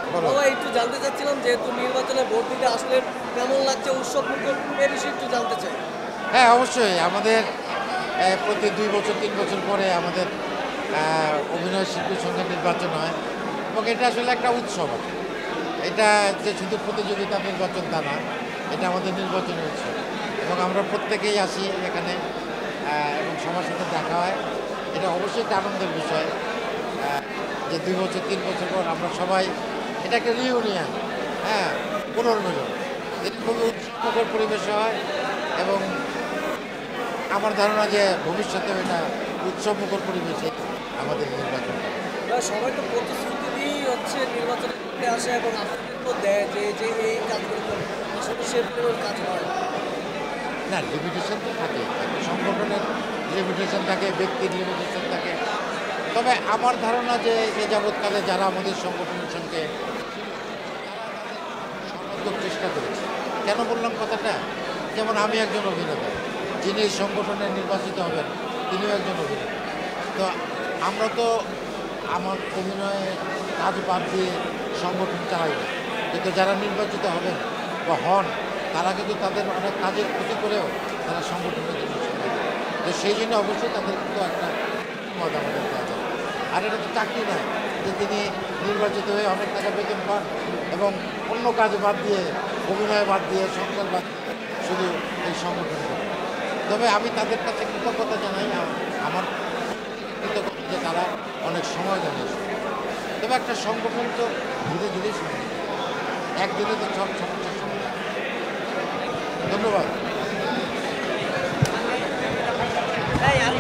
বলো। বাবা একটু জানতে চাচ্ছিলাম যেহেতু নির্বাচনে ভোট দিতে আসলে কেমন লাগছে উৎসব মুখর এ বিষয়ে একটু জানতে চাই। হ্যাঁ, অবশ্যই আমাদের প্রতি ২ বছর ৩ বছর পরে আমাদের অভিনয় শিল্পীর সঙ্গে নির্বাচন হয় এবং এটা আসলে একটা উৎসব। এটা যে শুধু প্রতিযোগিতা নির্বাচন তা না, এটা আমাদের নির্বাচনী উৎসব এবং আমরা প্রত্যেকেই আসি এখানে এবং সবার সাথে দেখা হয়। এটা অবশ্যই একটা আনন্দের বিষয় যে ২ বছর ৩ বছর পর আমরা সবাই এটা একটা রিউনিয়ন, হ্যাঁ, পুনর্মিলন। এটা খুবই উৎসবমুখর পরিবেশে হয় এবং আমার ধারণা যে ভবিষ্যতেও এটা উৎসবমুখর পরিবেশে আমাদের নির্বাচনটা। সবাই তো প্রতিশ্রুতি দিয়েই হচ্ছে নির্বাচনে করতে আসে এবং আপনাদেরকেও দেয় যে এই কাজগুলো করবে। আসলে সে পরিমাণ কাজ হয় না। না, লিমিটেশন তো থাকে, একটা সংগঠনের লিমিটেশন থাকে, ব্যক্তির লিমিটেশন থাকে। তবে আমার ধারণা যে এ যাবৎকালে যারা আমাদের সংগঠনের সঙ্গে সর্বাত্মক চেষ্টা করেছে। কেন বললাম কথাটা? যেমন আমি একজন অভিনেতা, যিনি এই সংগঠনে নির্বাচিত হবেন তিনিও একজন অভিনেতা। তো আমরা তো আমার অভিনয়ে কাজ বাদ দিয়ে সংগঠন চালাই না, কিন্তু যারা নির্বাচিত হবেন বা হন তারা কিন্তু তাদের অনেক কাজের ক্ষতি করেও তারা সংগঠনের জন্য সময় দেয়। তো সেই জন্য অবশ্যই তাদের কিন্তু একটা মত আমাদের দেওয়া যায়। আর এটা তো চাকরি নয় যে তিনি নির্বাচিত হয়ে অনেক টাকা বেতন পান এবং অন্য কাজ বাদ দিয়ে, অভিনয় বাদ দিয়ে, সংসার বাদ দিয়ে শুধু এই সংগঠন করে। তবে আমি তাদের কাছে কৃতজ্ঞতা জানাই, আমার কৃতজ্ঞতা যে তারা অনেক সময় জানিয়েছে। তবে একটা সংগঠন তো ধীরে ধীরে শুরু হয়। একদিনে তো সব সমস্যার সমাধান। ধন্যবাদ। তাই আর